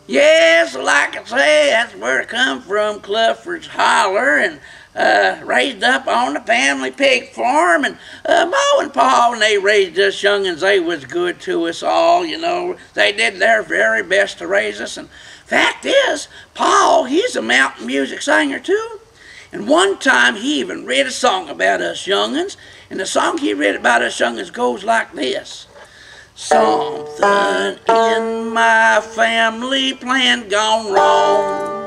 Yes, like I say, that's where I come from, Clifford's Holler, and raised up on the family pig farm. And Ma and Pa, when they raised us young'uns, they was good to us all, you know. They did their very best to raise us. And fact is, Pa, he's a mountain music singer too. And one time he even read a song about us young'uns. And the song he read about us young'uns goes like this. Something in my family plan gone wrong.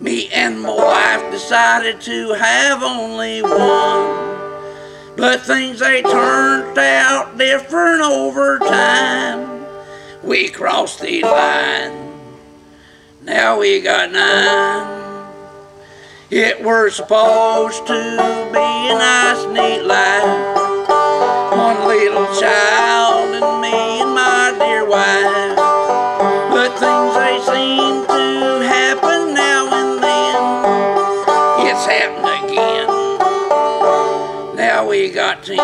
Me and my wife decided to have only one. But things they turned out different over time. We crossed the line. Now we got 9. It were supposed to be a nice neat life. One little child and me and my dear wife. But things they seem to happen now and then. It's happened again. Now we got 10.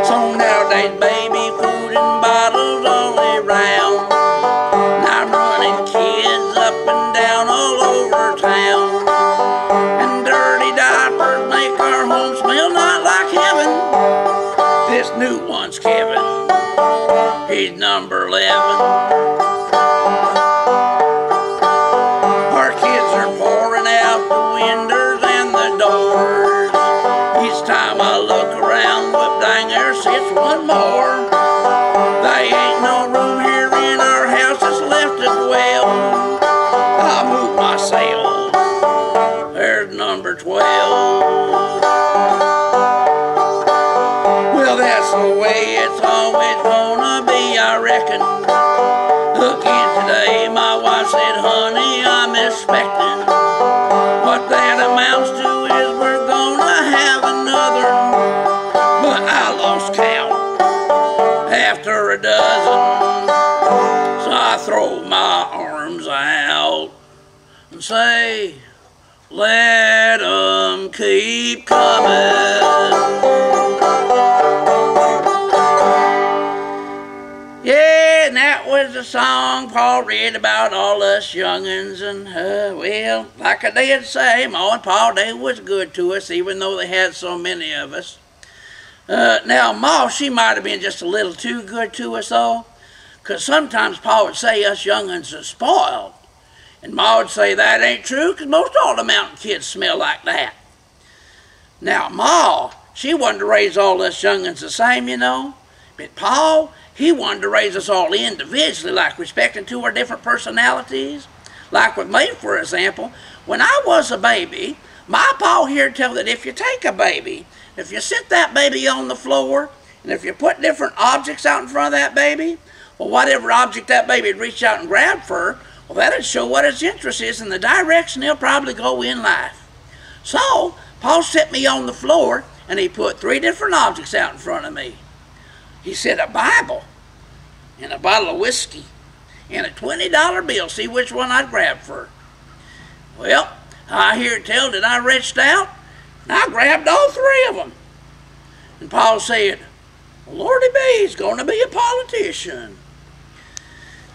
So nowadays, baby, food and bottles all around. And I'm running kids up and down all over town. And dirty diapers make our home smell not like heaven. This new one's Kevin. He's number 11. Our kids are pouring out the windows and the doors. Each time I look around, but dang, there sits one more. They ain't no room here in our house that's left as well. I move myself. There's number 12. Well, that's the way it's always gonna be, I reckon. Again today, my wife said, honey, I'm expecting. What that amounts to is we're gonna have another. But I lost count after a dozen. So I throw my arms out and say, let 'em keep coming. Yeah, and that was the song Paul read about all us young'uns. And, well, like I did say, Ma and Pa, they was good to us, even though they had so many of us. Now, Ma, she might have been just a little too good to us, though, because sometimes Pa would say us young'uns are spoiled. And Ma would say that ain't true, because most all the mountain kids smell like that. Now, Ma, she wanted to raise all us young'uns the same, you know. But Pa, he wanted to raise us all individually, like respecting to our different personalities. Like with me, for example, when I was a baby, my Pa here tell that if you take a baby, if you sit that baby on the floor, and if you put different objects out in front of that baby, well, whatever object that baby would reach out and grab for, well, that'd show what his interest is and the direction he'll probably go in life. So, Pa set me on the floor, and he put 3 different objects out in front of me. He said a Bible, and a bottle of whiskey, and a $20 bill, see which one I'd grab for. Well, I hear it tell that I reached out, and I grabbed all 3 of them. And Pa said, Lordy be, he's going to be a politician.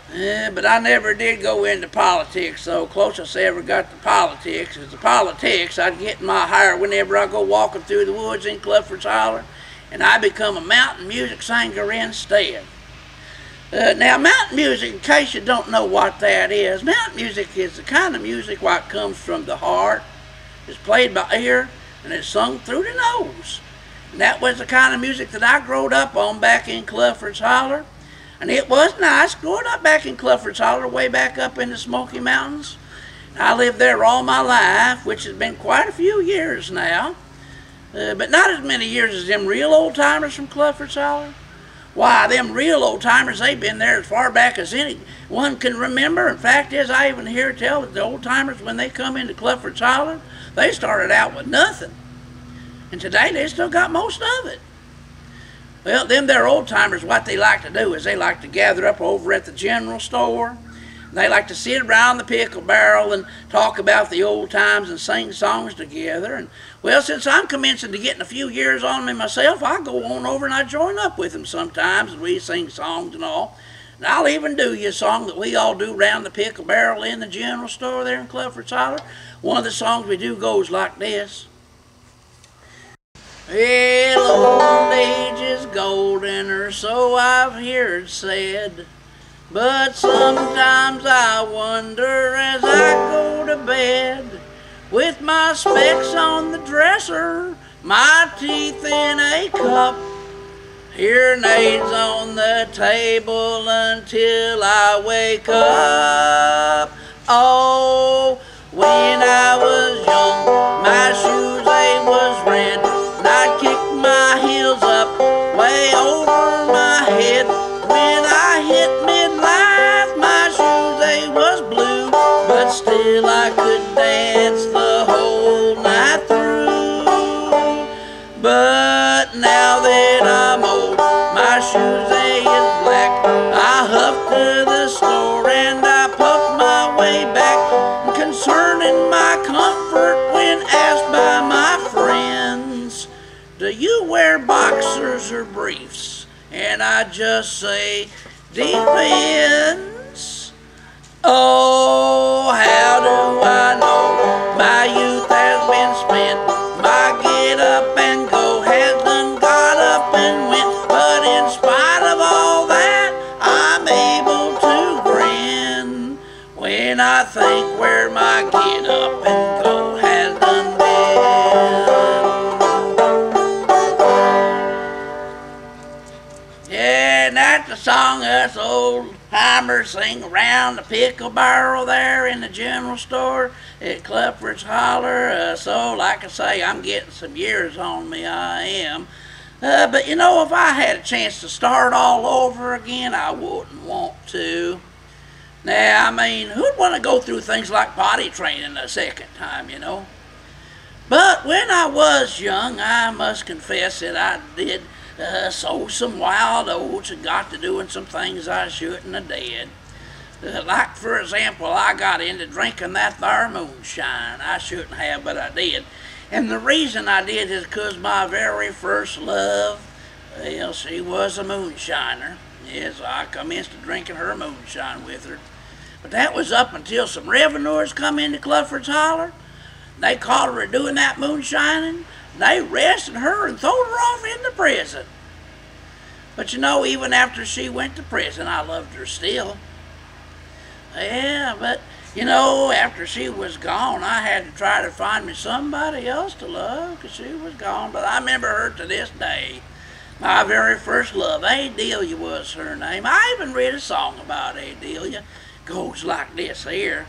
But I never did go into politics, so closest I ever got to politics is the politics I'd get in my hire whenever I go walking through the woods in Clifford's Holler, and I become a mountain music singer instead. Now, mountain music, in case you don't know what that is, mountain music is the kind of music what comes from the heart, it's played by ear, and it's sung through the nose. And that was the kind of music that I growed up on back in Clifford's Holler. And it was nice growing up back in Clifford's Holler, way back up in the Smoky Mountains. I lived there all my life, which has been quite a few years now. But not as many years as them real old-timers from Clifford's Holler. Why, them real old-timers, they've been there as far back as anyone can remember. In fact is, I even hear tell that the old-timers, when they come into Clifford's Holler, they started out with nothing. And today, they still got most of it. Well, them there old-timers, what they like to do is they like to gather up over at the general store. They like to sit around the pickle barrel and talk about the old times and sing songs together. And, well, since I'm commencing to getting a few years on me myself, I go on over and I join up with them sometimes and we sing songs and all. And I'll even do you a song that we all do around the pickle barrel in the general store there in Clufford's Holler. One of the songs we do goes like this. Well, old age is golden, or so I've heard said. But sometimes I wonder as I go to bed, with my specs on the dresser, my teeth in a cup, hearing aids on the table until I wake up. Oh, when I was young, my shoes they was red, and I'd kick my heels up way over my head. When I hit midlife, my shoes they was blue, but still I could dance the whole night through. But now that I'm old, my shoes they is black. I huff to the store and I puff my way back. Concerning my comfort when asked by my friends, do you wear boxers or briefs? And I just say, depends. Oh, how do I know my youth has been spent? My get up and go has done got up and went. But in spite of all that, I'm able to grin when I think where my get up and go has done been. Yeah, and that's the song us old timers sing around the pickle barrel there in the general store at Clufford's Holler. So, like I say, I'm getting some years on me, I am. But you know, if I had a chance to start all over again, I wouldn't want to. Now, I mean, who'd want to go through things like potty training a second time, you know? But when I was young, I must confess that I did sow some wild oats and got to doing some things I shouldn't have did. Like, for example, I got into drinking that there moonshine. I shouldn't have, but I did. And the reason I did is because my very first love, well, she was a moonshiner. Yes, I commenced to drinking her moonshine with her. But that was up until some revenuers come into Clufford's Holler. They caught her doing that moonshining. They arrested her and threw her off into prison. But you know, even after she went to prison, I loved her still. Yeah, but you know, after she was gone, I had to try to find me somebody else to love because she was gone. But I remember her to this day. My very first love, Adelia was her name. I even read a song about Adelia. Goes like this here.